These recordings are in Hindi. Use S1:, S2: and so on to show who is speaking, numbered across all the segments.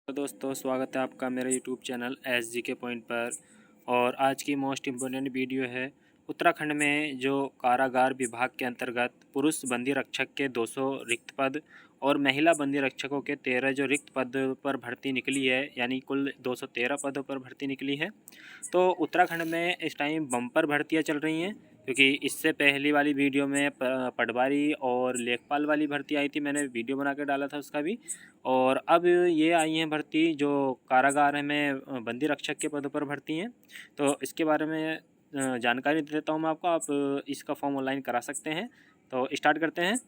S1: तो दोस्तों स्वागत है आपका मेरे यूट्यूब चैनल SGK पॉइंट पर। और आज की मोस्ट इम्पोर्टेंट वीडियो है उत्तराखंड में जो कारागार विभाग के अंतर्गत पुरुष बंदी रक्षक के 200 रिक्त पद और महिला बंदी रक्षकों के 13 जो रिक्त पद पर भर्ती निकली है, यानी कुल 213 पदों पर भर्ती निकली है। तो उत्तराखंड में इस टाइम बम्पर भर्तियां चल रही हैं, क्योंकि इससे पहली वाली वीडियो में पटवारी और लेखपाल वाली भर्ती आई थी, मैंने वीडियो बना के डाला था उसका भी। और अब ये आई हैं भर्ती जो कारागार में बंदी रक्षक के पदों पर भर्ती हैं। तो इसके बारे में जानकारी दे देता हूँ मैं आपको। आप इसका फॉर्म ऑनलाइन करा सकते हैं। तो स्टार्ट करते हैं।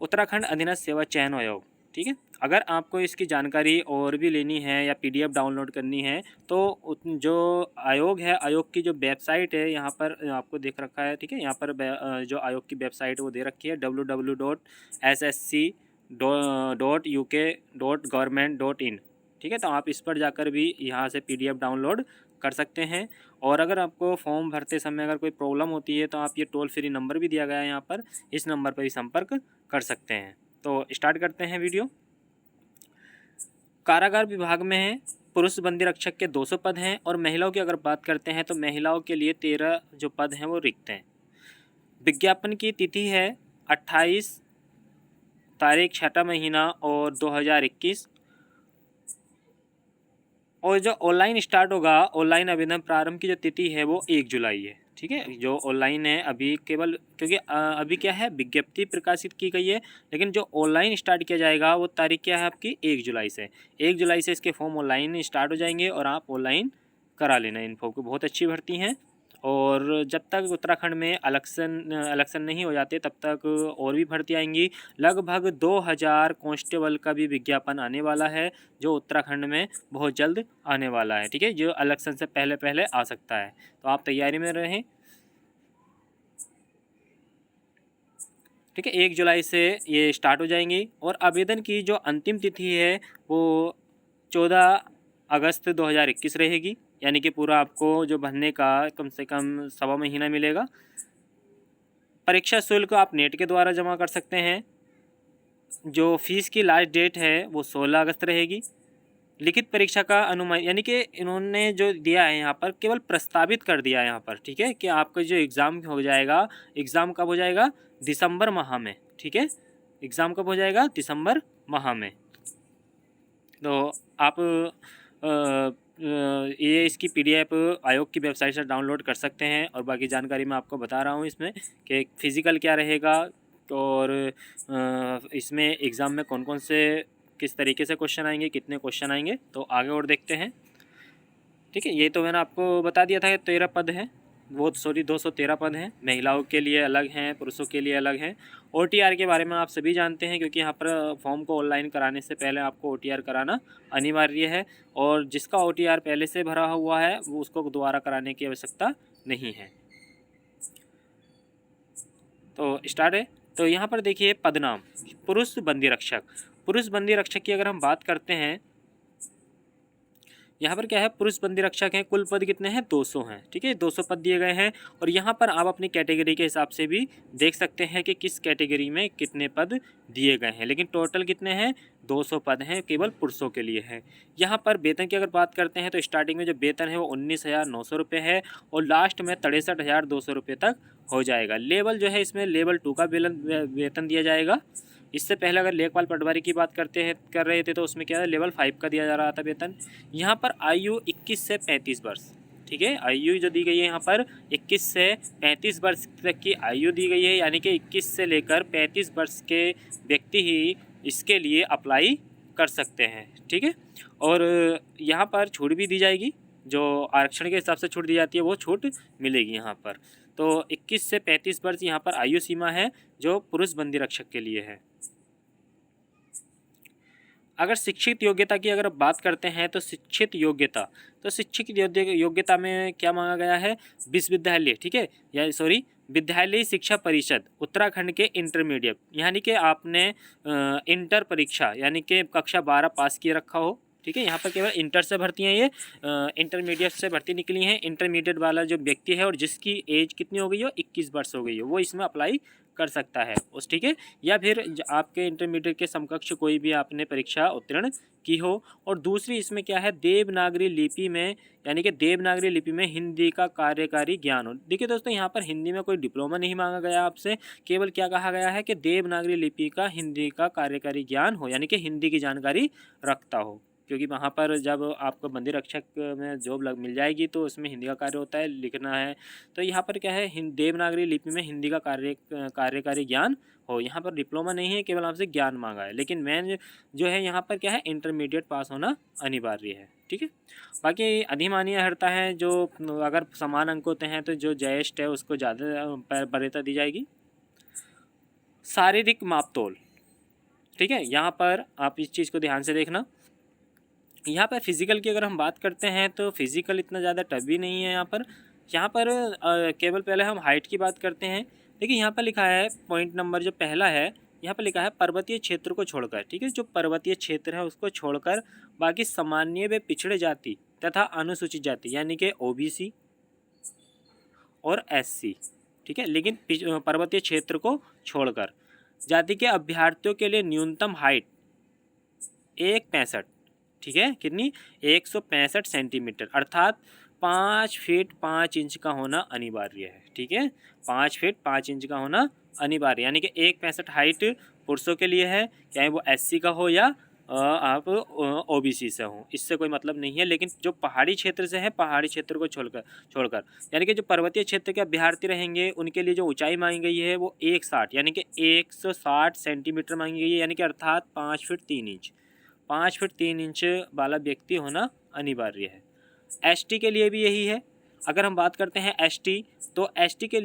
S1: उत्तराखंड अधीनस्थ सेवा चयन आयोग, ठीक है। अगर आपको इसकी जानकारी और भी लेनी है या PDF डाउनलोड करनी है तो जो आयोग है, आयोग की जो वेबसाइट है यहाँ पर आपको देख रखा है, ठीक है। यहाँ पर जो आयोग की वेबसाइट है वो दे रखी है www.ssc.uk.government.in, ठीक है। तो आप इस पर जाकर भी यहाँ से PDF डाउनलोड कर सकते हैं। और अगर आपको फॉर्म भरते समय अगर कोई प्रॉब्लम होती है तो आप ये टोल फ्री नंबर भी दिया गया है यहाँ पर, इस नंबर पर ही संपर्क कर सकते हैं। तो स्टार्ट करते हैं वीडियो। कारागार विभाग में है पुरुष बंदी रक्षक के 200 पद हैं और महिलाओं की अगर बात करते हैं तो महिलाओं के लिए 13 जो पद हैं वो रिक्त हैं। विज्ञापन की तिथि है 28 तारीख 6 महीना और 2021। और जो ऑनलाइन स्टार्ट होगा, ऑनलाइन आवेदन प्रारंभ की जो तिथि है वो 1 जुलाई है, ठीक है। जो ऑनलाइन है अभी केवल क्योंकि अभी क्या है, विज्ञप्ति प्रकाशित की गई है, लेकिन जो ऑनलाइन स्टार्ट किया जाएगा वो तारीख क्या है आपकी 1 जुलाई से। 1 जुलाई से इसके फॉर्म ऑनलाइन स्टार्ट हो जाएंगे और आप ऑनलाइन करा लेना इन फॉर्म को। बहुत अच्छी भर्ती हैं। और जब तक उत्तराखंड में इलेक्शन नहीं हो जाते तब तक और भी भर्ती आएंगी। लगभग 2000 कांस्टेबल का भी विज्ञापन आने वाला है जो उत्तराखंड में बहुत जल्द आने वाला है, ठीक है, जो इलेक्शन से पहले पहले आ सकता है। तो आप तैयारी में रहें, ठीक है। 1 जुलाई से ये स्टार्ट हो जाएंगी और आवेदन की जो अंतिम तिथि है वो 14 अगस्त 2021 रहेगी, यानी कि पूरा आपको जो भरने का कम से कम सवा महीना मिलेगा। परीक्षा शुल्क आप नेट के द्वारा जमा कर सकते हैं। जो फीस की लास्ट डेट है वो 16 अगस्त रहेगी। लिखित परीक्षा का अनुमान, यानी कि इन्होंने जो दिया है यहाँ पर केवल प्रस्तावित कर दिया है यहाँ पर, ठीक है, कि आपका जो एग्ज़ाम हो जाएगा, एग्ज़ाम कब हो जाएगा, दिसंबर माह में, ठीक है। एग्ज़ाम कब हो जाएगा, दिसंबर माह में। तो आप ये इसकी PDF आयोग की वेबसाइट से डाउनलोड कर सकते हैं। और बाकी जानकारी मैं आपको बता रहा हूँ इसमें कि फ़िज़िकल क्या रहेगा और इसमें एग्ज़ाम में कौन कौन से किस तरीके से क्वेश्चन आएंगे, कितने क्वेश्चन आएंगे। तो आगे और देखते हैं, ठीक है। ये तो मैंने आपको बता दिया था कि 13 पद हैं, वो 213 पद हैं। महिलाओं के लिए अलग हैं, पुरुषों के लिए अलग हैं। OTR के बारे में आप सभी जानते हैं, क्योंकि यहाँ पर फॉर्म को ऑनलाइन कराने से पहले आपको OTR कराना अनिवार्य है। और जिसका OTR पहले से भरा हुआ है वो उसको दोबारा कराने की आवश्यकता नहीं है। तो स्टार्ट है। तो यहाँ पर देखिए पदनाम पुरुष बंदी रक्षक। पुरुष बंदी रक्षक की अगर हम बात करते हैं, यहाँ पर क्या है, पुरुष बंदी रक्षक हैं। कुल पद कितने हैं, 200 हैं, ठीक है। 200 पद दिए गए हैं। और यहाँ पर आप अपनी कैटेगरी के हिसाब से भी देख सकते हैं कि किस कैटेगरी में कितने पद दिए गए हैं, लेकिन टोटल कितने हैं, 200 पद हैं, केवल पुरुषों के लिए है। यहाँ पर वेतन की अगर बात करते हैं तो स्टार्टिंग में जो वेतन है वो 19,900 रुपये है और लास्ट में 63,200 रुपये तक हो जाएगा। लेवल जो है इसमें लेवल 2 का वेतन दिया जाएगा। इससे पहले अगर लेखपाल पटवारी की बात कर रहे थे तो उसमें क्या है, लेवल 5 का दिया जा रहा था वेतन। यहाँ पर आयु 21 से 35 वर्ष, ठीक है। आयु जो दी गई है यहाँ पर 21 से 35 वर्ष तक की आयु दी गई है, यानी कि 21 से लेकर 35 वर्ष के व्यक्ति ही इसके लिए अप्लाई कर सकते हैं, ठीक है। और यहाँ पर छूट भी दी जाएगी, जो आरक्षण के हिसाब से छूट दी जाती है वो छूट मिलेगी यहाँ पर। तो 21 से 35 वर्ष यहाँ पर आयु सीमा है जो पुरुष बंदी रक्षक के लिए है। अगर शिक्षित योग्यता की अगर बात करते हैं तो शिक्षित योग्यता में क्या मांगा गया है, विश्वविद्यालय, ठीक है, या सॉरी विद्यालय शिक्षा परिषद उत्तराखंड के इंटरमीडिएट, यानी कि आपने इंटर परीक्षा यानी कि कक्षा 12 पास किए रखा हो, ठीक है। यहाँ पर केवल इंटर से भर्ती हैं, ये इंटरमीडिएट से भर्ती निकली हैं। इंटरमीडिएट वाला जो व्यक्ति है और जिसकी एज कितनी हो गई हो, 21 वर्ष हो गई हो, वो इसमें अप्लाई कर सकता है उस, ठीक है, या फिर आपके इंटरमीडिएट के समकक्ष कोई भी आपने परीक्षा उत्तीर्ण की हो। और दूसरी इसमें क्या है, देवनागरी लिपि में, यानी कि देवनागरी लिपि में हिंदी का कार्यकारी ज्ञान हो। देखिए दोस्तों, यहाँ पर हिंदी में कोई डिप्लोमा नहीं मांगा गया आपसे, केवल क्या कहा गया है कि देवनागरी लिपि का हिंदी का कार्यकारी ज्ञान हो, यानी कि हिंदी की जानकारी रखता हो। क्योंकि वहाँ पर जब आपको बंदी रक्षक में जॉब मिल जाएगी तो उसमें हिंदी का कार्य होता है, लिखना है। तो यहाँ पर क्या है, देवनागरी लिपि में हिंदी का कार्यकारी ज्ञान हो। यहाँ पर डिप्लोमा नहीं है, केवल आपसे ज्ञान मांगा है। लेकिन मेन जो है यहाँ पर क्या है, इंटरमीडिएट पास होना अनिवार्य है, ठीक है। बाकी अधिमान्य अर्हता है, जो अगर समान अंक होते हैं तो जो ज्येष्ठ है उसको ज़्यादा वरीयता दी जाएगी। शारीरिक मापतोल, ठीक है, यहाँ पर आप इस चीज़ को ध्यान से देखना। यहाँ पर फिज़िकल की अगर हम बात करते हैं तो फिज़िकल इतना ज़्यादा टफ भी नहीं है यहाँ पर केवल पहले हम हाइट की बात करते हैं। देखिए यहाँ पर लिखा है पॉइंट नंबर जो पहला है, यहाँ पर लिखा है पर्वतीय क्षेत्र को छोड़कर, ठीक है, जो पर्वतीय क्षेत्र है उसको छोड़कर बाकी सामान्य व पिछड़े जाति तथा अनुसूचित जाति यानी कि OBC और SC, ठीक है, लेकिन पर्वतीय क्षेत्र को छोड़कर जाति के अभ्यर्थियों के लिए न्यूनतम हाइट 1.65, ठीक है, कितनी, 165 सेंटीमीटर, अर्थात 5 फीट 5 इंच का होना अनिवार्य है, ठीक है, 5 फीट 5 इंच का होना अनिवार्य, यानी कि 1.65 हाइट पुरुषों के लिए है, चाहे वो SC का हो या आप OBC से हो, इससे कोई मतलब नहीं है। लेकिन जो पहाड़ी क्षेत्र से है, पहाड़ी क्षेत्र को छोड़कर यानी कि जो पर्वतीय क्षेत्र के अभ्यर्थी रहेंगे उनके लिए जो ऊंचाई मांगी गई है वो 160 यानी कि 160 सेंटीमीटर मांगी गई है, यानी कि अर्थात 5 फीट 3 इंच, 5 फीट 3 इंच वाला व्यक्ति होना अनिवार्य है। ST के लिए भी यही है। अगर हम बात करते हैं ST, तो ST के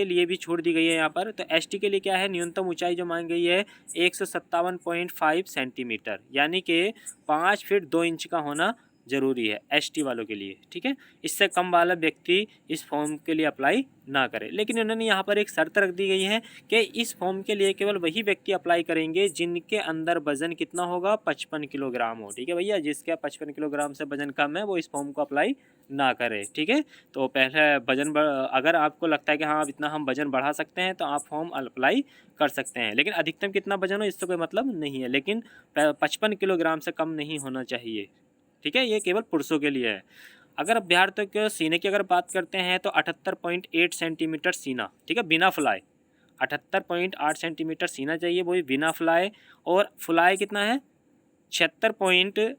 S1: लिए भी छोड़ दी गई है यहाँ पर। तो ST के लिए क्या है, न्यूनतम ऊंचाई जो मांगी गई है 157.5 सेंटीमीटर, यानी कि 5 फीट 2 इंच का होना ज़रूरी है ST वालों के लिए, ठीक है। इससे कम वाला व्यक्ति इस फॉर्म के लिए अप्लाई ना करे। लेकिन उन्होंने यहाँ पर एक शर्त रख दी गई है कि इस फॉर्म के लिए केवल वही व्यक्ति अप्लाई करेंगे जिनके अंदर वजन कितना होगा, 55 किलोग्राम हो, ठीक है भैया। जिसका 55 किलोग्राम से वजन कम है वो इस फॉर्म को अप्लाई ना करे, ठीक है। तो पहले वजन अगर आपको लगता है कि हाँ इतना हम वजन बढ़ा सकते हैं तो आप फॉर्म अप्लाई कर सकते हैं। लेकिन अधिकतम कितना वजन हो इससे कोई मतलब नहीं है, लेकिन 55 किलोग्राम से कम नहीं होना चाहिए, ठीक है। ये केवल पुरुषों के लिए है। अगर अभ्यर्थियों के सीने की अगर बात करते हैं तो 78.8 सेंटीमीटर सीना, ठीक है, बिना फुलाए 78.8 सेंटीमीटर सीना चाहिए, वो भी बिना फुलाए। और फुलाए कितना है, 83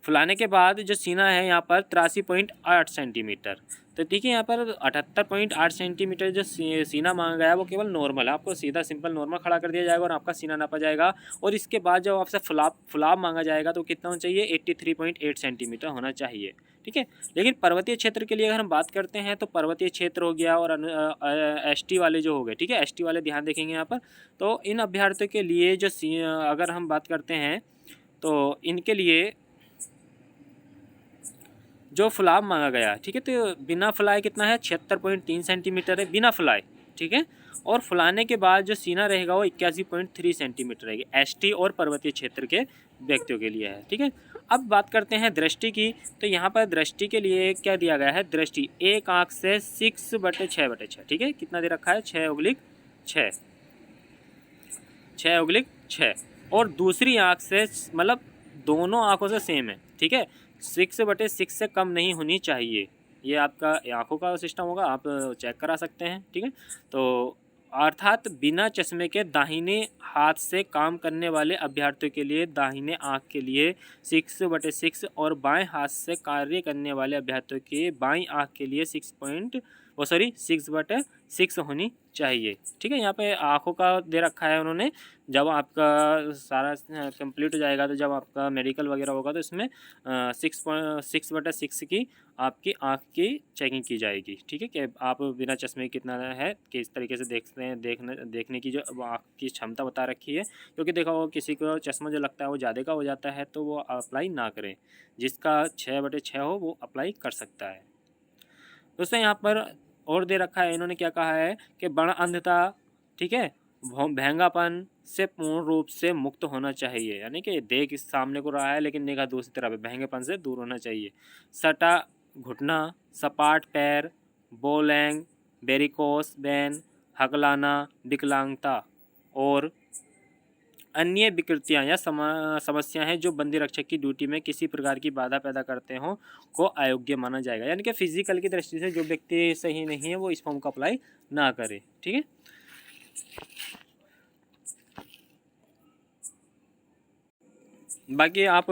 S1: फुलाने के बाद जो सीना है यहाँ पर 83.8 सेंटीमीटर। तो देखिए यहाँ पर 78.8 सेंटीमीटर जो सीना मांगा गया है वो केवल नॉर्मल है, आपको सीधा सिंपल नॉर्मल खड़ा कर दिया जाएगा और आपका सीना नापा जाएगा। और इसके बाद जब आपसे फुलाव मांगा जाएगा तो कितना होना चाहिए, 83.8 सेंटीमीटर होना चाहिए, ठीक है। लेकिन पर्वतीय क्षेत्र के लिए अगर हम बात करते हैं तो पर्वतीय क्षेत्र हो गया और ST वाले जो हो गए, ठीक है, ST वाले ध्यान देखेंगे यहाँ पर। तो इन अभ्यर्थियों के लिए जो अगर हम बात करते हैं तो इनके लिए जो फुलाव मांगा गया, ठीक है, तो बिना फुलाए कितना है, 76.3 सेंटीमीटर है बिना फुलाए, ठीक है। और फुलाने के बाद जो सीना रहेगा वो 81.3 सेंटीमीटर रहेगी, ST और पर्वतीय क्षेत्र के व्यक्तियों के लिए है, ठीक है। अब बात करते हैं दृष्टि की। तो यहाँ पर दृष्टि के लिए क्या दिया गया है, दृष्टि एक आँख से 6/6/6, ठीक है, कितना दे रखा है, 6/6 और दूसरी आँख से, मतलब दोनों आँखों से सेम है, ठीक है, 6/6 से कम नहीं होनी चाहिए। ये आपका आँखों का सिस्टम होगा, आप चेक करा सकते हैं, ठीक है। तो अर्थात बिना चश्मे के दाहिने हाथ से काम करने वाले अभ्यर्थियों के लिए दाहिने आँख के लिए 6/6 और बाएं हाथ से कार्य करने वाले अभ्यर्थियों के बाईं आँख के लिए 6/6 होनी चाहिए, ठीक है। यहाँ पे आँखों का दे रखा है उन्होंने। जब आपका सारा कंप्लीट हो जाएगा तो जब आपका मेडिकल वगैरह होगा तो इसमें 6/6 की आपकी आँख की चेकिंग की जाएगी, ठीक है, कि आप बिना चश्मे कितना है, किस तरीके से देखते हैं, देखने की जो आँख की क्षमता बता रखी है। क्योंकि देखा हो किसी को चश्मा जो लगता है वो ज़्यादा का हो जाता है तो वो अप्लाई ना करें, जिसका 6/6 हो वो अप्लाई कर सकता है। दोस्तों यहाँ पर और दे रखा है, इन्होंने क्या कहा है कि बण अंधता, ठीक है, भेंगापन से पूर्ण रूप से मुक्त होना चाहिए, यानी कि देख इस सामने को रहा है लेकिन निगाह दूसरी तरफ है, भेंगेपन से दूर होना चाहिए। सटा घुटना, सपाट पैर बोलैंग, वेरिकोस वेन, हकलाना, विकलांगता और अन्य विकृतियां या समस्याएं हैं जो बंदी रक्षक की ड्यूटी में किसी प्रकार की बाधा पैदा करते हों को अयोग्य माना जाएगा। यानी कि फिजिकल की दृष्टि से जो व्यक्ति सही नहीं है वो इस फॉर्म को अप्लाई ना करे। ठीक है। बाकी आप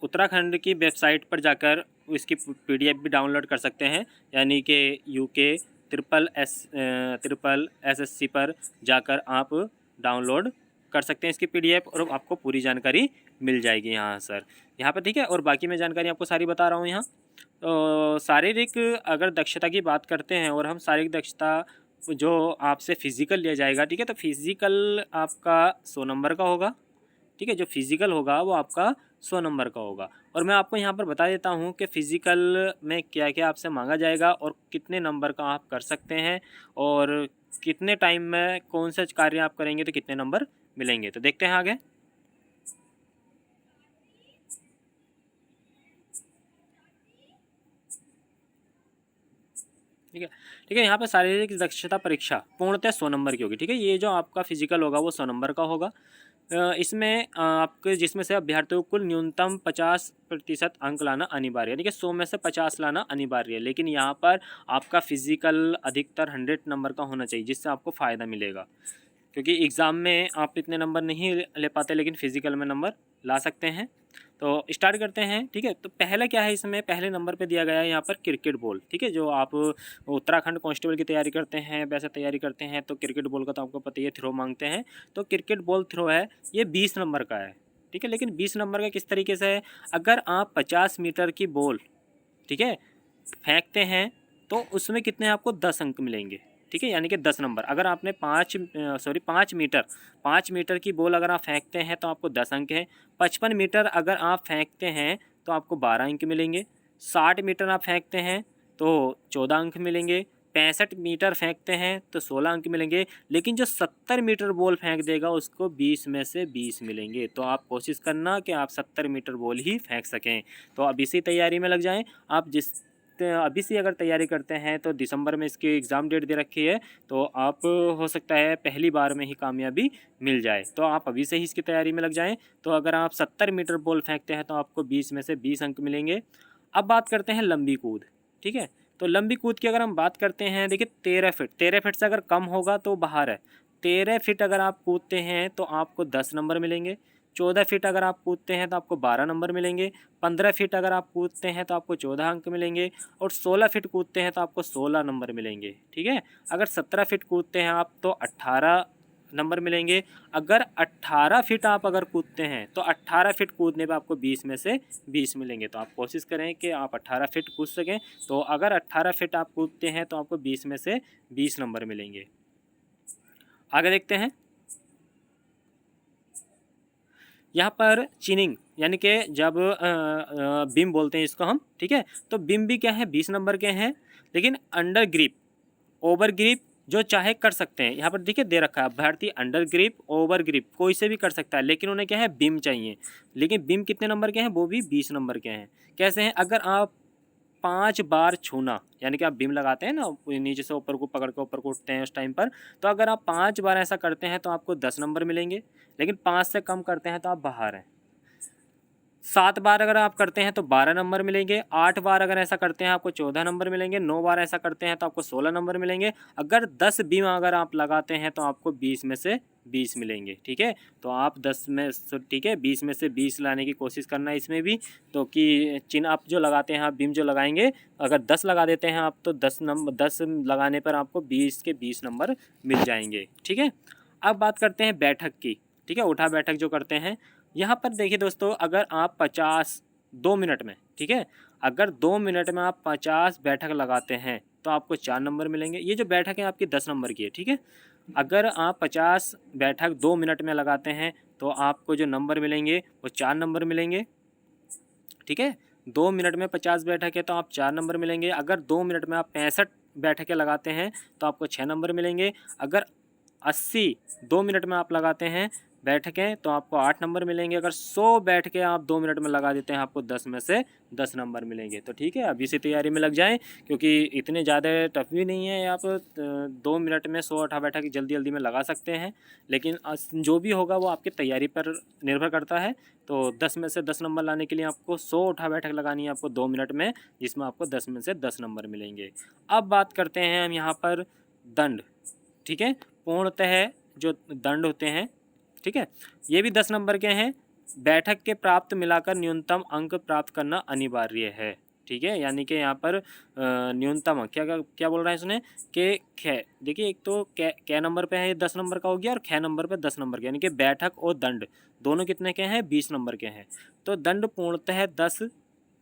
S1: उत्तराखंड की वेबसाइट पर जाकर इसकी PDF भी डाउनलोड कर सकते हैं। यानी कि UK ट्रिपल SSC पर जाकर आप डाउनलोड कर सकते हैं इसकी PDF और आपको पूरी जानकारी मिल जाएगी यहाँ सर यहाँ पर। ठीक है। और बाकी मैं जानकारी आपको सारी बता रहा हूँ यहाँ। तो शारीरिक अगर दक्षता की बात करते हैं और हम शारीरिक दक्षता जो आपसे फिजिकल लिया जाएगा, ठीक है, तो फिजिकल आपका 100 नंबर का होगा। ठीक है। जो फिजिकल होगा वो आपका 100 नंबर का होगा। और मैं आपको यहाँ पर बता देता हूँ कि फ़िज़िकल में क्या क्या आपसे मांगा जाएगा और कितने नंबर का आप कर सकते हैं और कितने टाइम में कौन सा कार्य आप करेंगे तो कितने नंबर मिलेंगे। तो देखते हैं आगे। ठीक है। ठीक है। यहाँ पर शारीरिक दक्षता परीक्षा पूर्णतः 100 नंबर की होगी। ठीक है। ये जो आपका फिजिकल होगा वो 100 नंबर का होगा। इसमें आपके जिसमें से अभ्यर्थियों को कुल न्यूनतम 50% अंक लाना अनिवार्य है। यानी कि 100 में से 50 लाना अनिवार्य है। लेकिन यहाँ पर आपका फिजिकल अधिकतर 100 नंबर का होना चाहिए जिससे आपको फ़ायदा मिलेगा, क्योंकि एग्ज़ाम में आप इतने नंबर नहीं ले पाते लेकिन फ़िज़िकल में नंबर ला सकते हैं। तो स्टार्ट करते हैं। ठीक है। तो पहला क्या है, इसमें पहले नंबर पे दिया गया है यहाँ पर क्रिकेट बॉल। ठीक है। जो आप उत्तराखंड कांस्टेबल की तैयारी करते हैं वैसे तैयारी करते हैं तो क्रिकेट बॉल का तो आपको पता ही है, थ्रो मांगते हैं। तो क्रिकेट बॉल थ्रो है, ये 20 नंबर का है। ठीक है। लेकिन 20 नंबर का किस तरीके से है, अगर आप 50 मीटर की बॉल, ठीक है, फेंकते हैं तो उसमें कितने आपको 10 अंक मिलेंगे। ठीक है। यानी कि 10 नंबर। अगर आपने 5 मीटर की बॉल अगर आप फेंकते हैं तो आपको 10 अंक हैं। 55 मीटर अगर आप फेंकते हैं तो आपको 12 अंक मिलेंगे। 60 मीटर आप फेंकते हैं तो 14 अंक मिलेंगे। 65 मीटर फेंकते हैं तो 16 अंक मिलेंगे। लेकिन जो 70 मीटर बॉल फेंक देगा उसको 20 में से 20 मिलेंगे। तो आप कोशिश करना कि आप 70 मीटर बॉल ही फेंक सकें। तो अब इसी तैयारी में लग जाएं। आप अभी से अगर तैयारी करते हैं तो दिसंबर में इसकी एग्ज़ाम डेट दे रखी है, तो आप हो सकता है पहली बार में ही कामयाबी मिल जाए। तो आप अभी से ही इसकी तैयारी में लग जाएं। तो अगर आप 70 मीटर बॉल फेंकते हैं तो आपको 20 में से 20 अंक मिलेंगे। अब बात करते हैं लंबी कूद। ठीक है। तो लंबी कूद की अगर हम बात करते हैं, देखिए 13 फीट से अगर कम होगा तो बाहर है। 13 फीट अगर आप कूदते हैं तो आपको 10 नंबर मिलेंगे। 14 फीट अगर आप कूदते हैं तो आपको 12 नंबर मिलेंगे। 15 फीट अगर आप कूदते हैं तो आपको 14 अंक मिलेंगे। और 16 फीट कूदते हैं तो आपको 16 नंबर मिलेंगे। ठीक है। अगर 17 फीट कूदते हैं आप तो 18 नंबर मिलेंगे। अगर 18 फीट आप अगर कूदते हैं तो 18 फीट कूदने पे आपको 20 में से 20 मिलेंगे। तो आप कोशिश करें कि आप 18 फीट कूद सकें। तो अगर 18 फीट आप कूदते हैं तो आपको 20 में से 20 नंबर मिलेंगे। आगे देखते हैं। यहाँ पर चिनिंग यानी कि जब बीम बोलते हैं इसको हम। ठीक है। तो बीम भी क्या है, 20 नंबर के हैं। लेकिन अंडर ग्रिप ओवर ग्रिप जो चाहे कर सकते हैं। यहाँ पर देखिए दे रखा है अभ्यर्थी अंडर ग्रिप ओवर ग्रिप कोई से भी कर सकता है, लेकिन उन्हें क्या है, बीम चाहिए। लेकिन बीम कितने नंबर के हैं, वो भी 20 नंबर के हैं। कैसे हैं, अगर आप 5 बार छूना, यानी कि आप बीम लगाते हैं ना, नीचे से ऊपर को पकड़ के ऊपर को उठते हैं उस टाइम पर, तो अगर आप 5 बार ऐसा करते हैं तो आपको 10 नंबर मिलेंगे। लेकिन 5 से कम करते हैं तो आप बाहर हैं। 7 बार अगर आप करते हैं तो 12 नंबर मिलेंगे। 8 बार अगर ऐसा करते हैं आपको 14 नंबर मिलेंगे। 9 बार ऐसा करते हैं तो आपको 16 नंबर मिलेंगे। अगर 10 बीम अगर आप लगाते हैं तो आपको 20 में से 20 मिलेंगे। ठीक है। तो आप 10 में, ठीक है, 20 में से 20 लाने की कोशिश करना है इसमें भी। तो कि चिन्ह आप जो लगाते हैं, आप बीम जो लगाएंगे, अगर 10 लगा देते हैं आप तो 10 लगाने पर आपको 20 के 20 नंबर मिल जाएंगे। ठीक है। अब बात करते हैं बैठक की। ठीक है। उठा बैठक जो करते हैं, यहाँ पर देखिए दोस्तों, अगर आप 2 मिनट में, ठीक है, अगर 2 मिनट में आप 50 बैठक लगाते हैं तो आपको 4 नंबर मिलेंगे। ये जो बैठक है आपकी 10 नंबर की है। ठीक है। अगर आप 50 बैठक 2 मिनट में लगाते हैं तो आपको जो नंबर मिलेंगे वो 4 नंबर मिलेंगे। ठीक है। 2 मिनट में 50 बैठक है तो आप 4 नंबर मिलेंगे। अगर 2 मिनट में आप 65 बैठकें लगाते हैं तो आपको 6 नंबर मिलेंगे। अगर 80 2 मिनट में आप लगाते हैं बैठकें तो आपको 8 नंबर मिलेंगे। अगर 100 बैठकें आप 2 मिनट में लगा देते हैं आपको 10 में से 10 नंबर मिलेंगे। तो ठीक है, अभी से तैयारी में लग जाएं, क्योंकि इतने ज़्यादा टफ भी नहीं है। आप 2 मिनट में 100 बैठक जल्दी जल्दी में लगा सकते हैं, लेकिन जो भी होगा वो आपकी तैयारी पर निर्भर करता है। तो 10 में से 10 नंबर लाने के लिए आपको 100 बैठक लगानी है आपको 2 मिनट में, जिसमें आपको 10 में से 10 नंबर मिलेंगे। अब बात करते हैं हम यहाँ पर दंड। ठीक है, पूर्णतः जो दंड होते हैं, ठीक है, ये भी 10 नंबर के हैं। बैठक के प्राप्त मिलाकर न्यूनतम अंक प्राप्त करना अनिवार्य है। ठीक है, यानी कि यहाँ पर न्यूनतम क्या क्या क्या बोल रहा है इसने कि ख, देखिए एक तो कै नंबर पे है, ये 10 नंबर का हो गया, और ख नंबर पे 10 नंबर के, यानी कि बैठक और दंड दोनों कितने के हैं, 20 नंबर के हैं। तो दंड पूर्णतः 10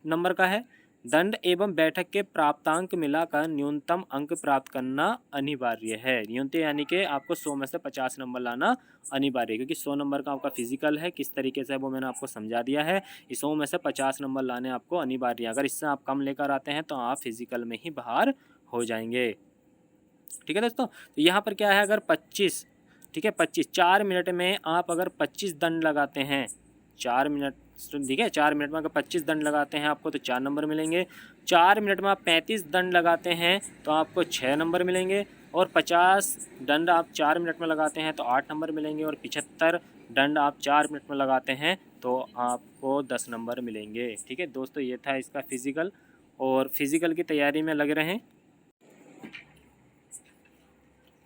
S1: नंबर का है। दंड एवं बैठक के प्राप्तांक मिलाकर न्यूनतम अंक प्राप्त करना अनिवार्य है। न्यूनतम यानी कि आपको 100 में से 50 नंबर लाना अनिवार्य है, क्योंकि 100 नंबर का आपका फिजिकल है, किस तरीके से वो मैंने आपको समझा दिया है। इस 100 में से 50 नंबर लाने आपको अनिवार्य है। अगर इससे आप कम लेकर आते हैं तो आप फिजिकल में ही बाहर हो जाएंगे। ठीक है दोस्तों, तो यहाँ पर क्या है, अगर 25, ठीक है 25, 4 मिनट में आप अगर 25 दंड लगाते हैं, 4 मिनट, ठीक है 4 मिनट में अगर 25 दंड लगाते हैं आपको तो 4 नंबर मिलेंगे। 4 मिनट में आप 35 दंड लगाते हैं तो आपको 6 नंबर मिलेंगे। और 50 दंड आप 4 मिनट में लगाते हैं तो 8 नंबर मिलेंगे। और 75 दंड आप 4 मिनट में लगाते हैं तो आपको 10 नंबर मिलेंगे। ठीक है दोस्तों, ये था इसका फिज़िकल, और फिज़िकल की तैयारी में लगे रहें।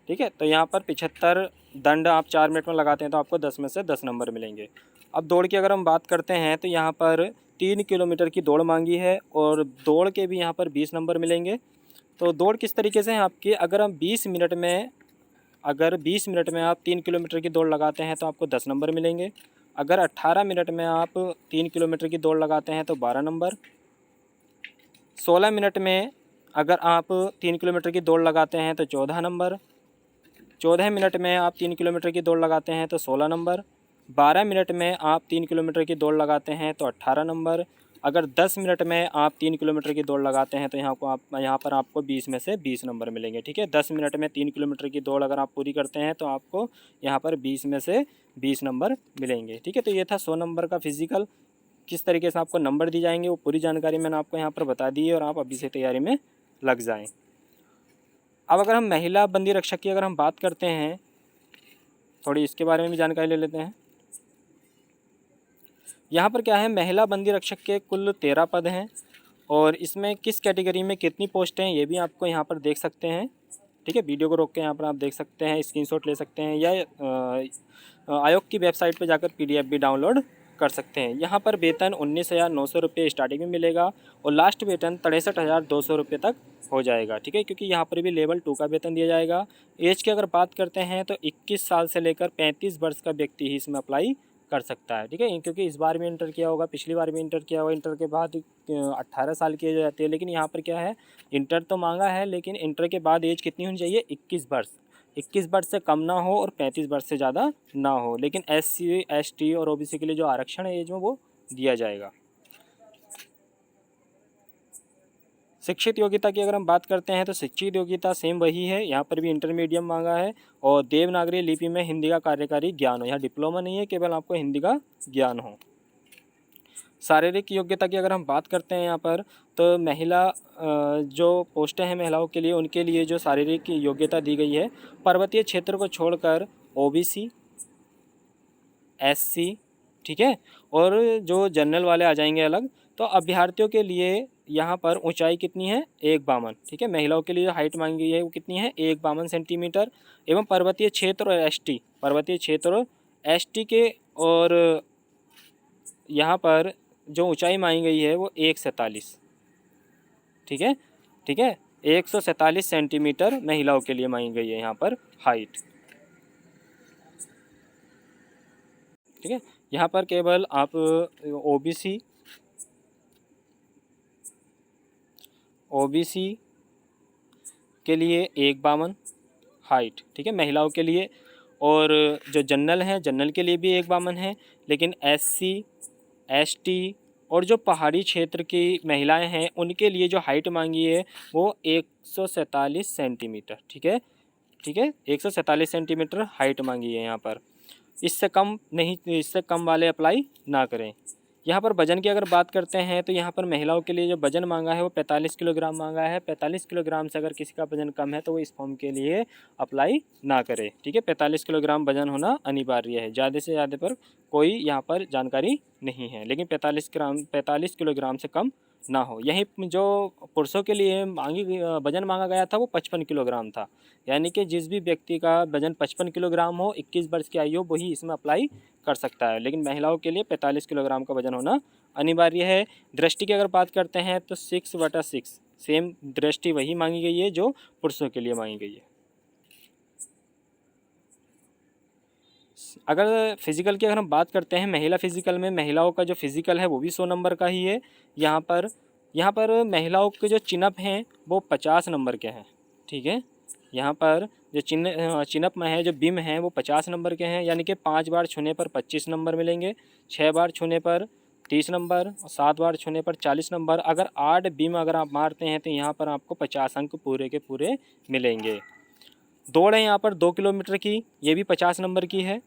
S1: ठीक है, तो यहाँ पर 75 दंड आप 4 मिनट में लगाते हैं तो आपको 10 में से 10 नंबर मिलेंगे। अब दौड़ की अगर हम बात करते हैं तो यहाँ पर 3 किलोमीटर की दौड़ मांगी है, और दौड़ के भी यहाँ पर 20 नंबर मिलेंगे। तो दौड़ किस तरीके से है आपकी, अगर हम 20 मिनट में, अगर 20 मिनट में आप 3 किलोमीटर की दौड़ लगाते हैं तो आपको 10 नंबर मिलेंगे। अगर 18 मिनट में आप 3 किलोमीटर की दौड़ लगाते हैं तो 12 नंबर। 16 मिनट में अगर आप 3 किलोमीटर की दौड़ लगाते हैं तो 14 नंबर। 14 मिनट में आप 3 किलोमीटर की दौड़ लगाते हैं तो 16 नंबर। 12 मिनट में आप 3 किलोमीटर की दौड़ लगाते हैं तो 18 नंबर। अगर 10 मिनट में आप 3 किलोमीटर की दौड़ लगाते हैं तो यहाँ पर आपको 20 में से 20 नंबर मिलेंगे। ठीक है, 10 मिनट में 3 किलोमीटर की दौड़ अगर आप पूरी करते हैं तो आपको यहाँ पर 20 में से 20 नंबर मिलेंगे। ठीक है, तो ये था 100 नंबर का फिजिकल। किस तरीके से आपको नंबर दी जाएंगे वो पूरी जानकारी मैंने आपको यहाँ पर बता दी है, और आप अभी से तैयारी में लग जाएँ। अब अगर हम महिला बंदी रक्षक की अगर हम बात करते हैं, थोड़ी इसके बारे में भी जानकारी ले लेते हैं। यहाँ पर क्या है, महिला बंदी रक्षक के कुल 13 पद हैं, और इसमें किस कैटेगरी में कितनी पोस्ट हैं ये भी आपको यहाँ पर देख सकते हैं। ठीक है, वीडियो को रोक के यहाँ पर आप देख सकते हैं, स्क्रीनशॉट ले सकते हैं, या आयोग की वेबसाइट पर जाकर PDF भी डाउनलोड कर सकते हैं। यहाँ पर वेतन 19,900 रुपये स्टार्टिंग में मिलेगा, और लास्ट वेतन 63,200 रुपये तक हो जाएगा। ठीक है, क्योंकि यहाँ पर भी लेवल 2 का वेतन दिया जाएगा। एज की अगर बात करते हैं तो 21 साल से लेकर 35 वर्ष का व्यक्ति ही इसमें अप्लाई कर सकता है। ठीक है, क्योंकि इस बार भी इंटर किया होगा, पिछली बार भी इंटर किया होगा, इंटर के बाद 18 साल की एज हो जाती है। लेकिन यहाँ पर क्या है, इंटर तो मांगा है, लेकिन इंटर के बाद एज कितनी होनी चाहिए, 21 वर्ष। 21 वर्ष से कम ना हो और 35 वर्ष से ज़्यादा ना हो। लेकिन SC ST और OBC के लिए जो आरक्षण है एज में वो दिया जाएगा। शिक्षित योग्यता की अगर हम बात करते हैं तो शिक्षित योग्यता सेम वही है, यहाँ पर भी इंटरमीडियट मांगा है, और देवनागरी लिपि में हिंदी का कार्यकारी ज्ञान हो। यहाँ डिप्लोमा नहीं है, केवल आपको हिंदी का ज्ञान हो। शारीरिक योग्यता की अगर हम बात करते हैं यहाँ पर, तो महिला जो पोस्टें हैं महिलाओं के लिए, उनके लिए जो शारीरिक योग्यता दी गई है, पर्वतीय क्षेत्र को छोड़कर OBC SC, ठीक है, और जो जनरल वाले आ जाएंगे अलग। तो अभ्यर्थियों के लिए यहाँ पर ऊंचाई कितनी है, 1.52। ठीक है, महिलाओं के लिए जो हाइट मांगी गई है वो कितनी है, 1.52 सेंटीमीटर। एवं पर्वतीय क्षेत्र और ST, पर्वतीय क्षेत्र और ST के, और यहाँ पर जो ऊंचाई मांगी गई है वो 147। ठीक है, ठीक है, 147 सेंटीमीटर महिलाओं के लिए मांगी गई है यहाँ पर हाइट। ठीक है, यहाँ पर केवल आप OBC के लिए 1.52 हाइट, ठीक है, महिलाओं के लिए। और जो जनरल हैं, जनरल के लिए भी 1.52 है। लेकिन SC ST और जो पहाड़ी क्षेत्र की महिलाएं हैं उनके लिए जो हाइट मांगी है वो 147 सेंटीमीटर। ठीक है, ठीक है, 147 सेंटीमीटर हाइट मांगी है यहाँ पर। इससे कम नहीं, इससे कम वाले अप्लाई ना करें। यहाँ पर वजन की अगर बात करते हैं तो यहाँ पर महिलाओं के लिए जो वजन मांगा है वो 45 किलोग्राम मांगा है। 45 किलोग्राम से अगर किसी का वजन कम है तो वो इस फॉर्म के लिए अप्लाई ना करे। ठीक है, 45 किलोग्राम वजन होना अनिवार्य है। ज़्यादा से ज़्यादा पर कोई यहाँ पर जानकारी नहीं है, लेकिन 45 किलोग्राम से कम ना हो। यही जो पुरुषों के लिए वजन मांगा गया था वो 55 किलोग्राम था। यानी कि जिस भी व्यक्ति का वजन 55 किलोग्राम हो, 21 वर्ष की आयु हो, वही इसमें अप्लाई कर सकता है। लेकिन महिलाओं के लिए 45 किलोग्राम का वजन होना अनिवार्य है। दृष्टि की अगर बात करते हैं तो 6/6 सेम दृष्टि वही मांगी गई है जो पुरुषों के लिए मांगी गई है। अगर फिजिकल की अगर हम बात करते हैं, महिला फिजिकल में महिलाओं का जो फिजिकल है वो भी 100 नंबर का ही है। यहाँ पर महिलाओं के जो चिनअप हैं वो 50 नंबर के हैं। ठीक है, यहाँ पर जो चिनअप में है, जो बीम है वो 50 नंबर के हैं। यानी कि 5 बार छूने पर 25 नंबर मिलेंगे, 6 बार छूने पर 30 नंबर और 7 बार छूने पर 40 नंबर। अगर 8 बीम अगर आप मारते हैं तो यहाँ पर आपको 50 अंक पूरे के पूरे मिलेंगे। दौड़ है यहाँ पर 2 किलोमीटर की, ये भी 50 नंबर की है।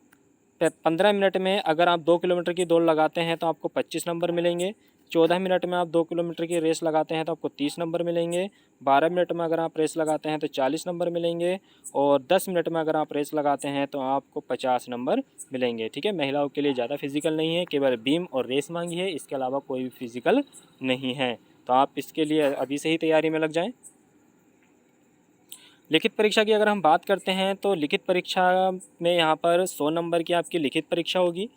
S1: 15 मिनट में अगर आप 2 किलोमीटर की दौड़ लगाते हैं तो आपको 25 नंबर मिलेंगे। 14 मिनट में आप 2 किलोमीटर की रेस लगाते हैं तो आपको 30 नंबर मिलेंगे। 12 मिनट में अगर आप रेस लगाते हैं तो 40 नंबर मिलेंगे। और 10 मिनट में अगर आप रेस लगाते हैं तो आपको 50 नंबर मिलेंगे। ठीक है, महिलाओं के लिए ज़्यादा फिजिकल नहीं है, केवल बीम और रेस मांगी है, इसके अलावा कोई भी फिजिकल नहीं है। तो आप इसके लिए अभी से ही तैयारी में लग जाएँ। लिखित परीक्षा की अगर हम बात करते हैं तो लिखित परीक्षा में यहाँ पर 100 नंबर की आपकी लिखित परीक्षा होगी।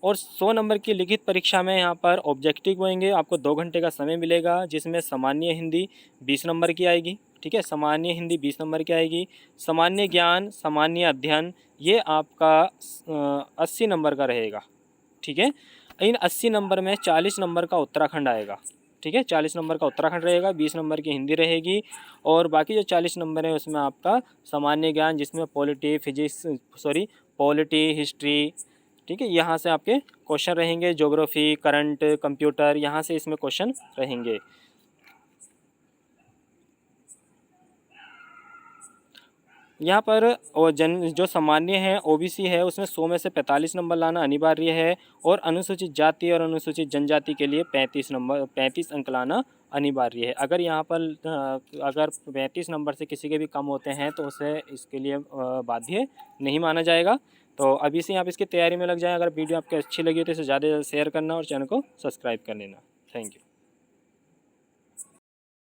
S1: और 100 नंबर की लिखित परीक्षा में यहाँ पर ऑब्जेक्टिव होंगे। आपको 2 घंटे का समय मिलेगा, जिसमें सामान्य हिंदी 20 नंबर की आएगी। ठीक है, सामान्य हिंदी 20 नंबर की आएगी। सामान्य ज्ञान, सामान्य अध्ययन ये आपका 80 नंबर का रहेगा। ठीक है, इन 80 नंबर में 40 नंबर का उत्तराखंड आएगा। ठीक है, 40 नंबर का उत्तराखंड रहेगा, 20 नंबर की हिंदी रहेगी। और बाकी जो 40 नंबर है उसमें आपका सामान्य ज्ञान, जिसमें पॉलिटी, हिस्ट्री, ठीक है, यहाँ से आपके क्वेश्चन रहेंगे। ज्योग्राफी, करंट, कंप्यूटर, यहाँ से इसमें क्वेश्चन रहेंगे। यहाँ पर और जो सामान्य है ओबीसी है उसमें 100 में से 45 नंबर लाना अनिवार्य है। और अनुसूचित जाति और अनुसूचित जनजाति के लिए 35 अंक लाना अनिवार्य है। अगर यहाँ पर अगर 35 नंबर से किसी के भी कम होते हैं तो उसे इसके लिए बाध्य नहीं माना जाएगा। तो अभी से आप इसकी तैयारी में लग जाएं। अगर वीडियो आपको अच्छी लगी हो तो इसे ज़्यादा से ज़्यादा शेयर करना और चैनल को सब्सक्राइब कर लेना। Thank you.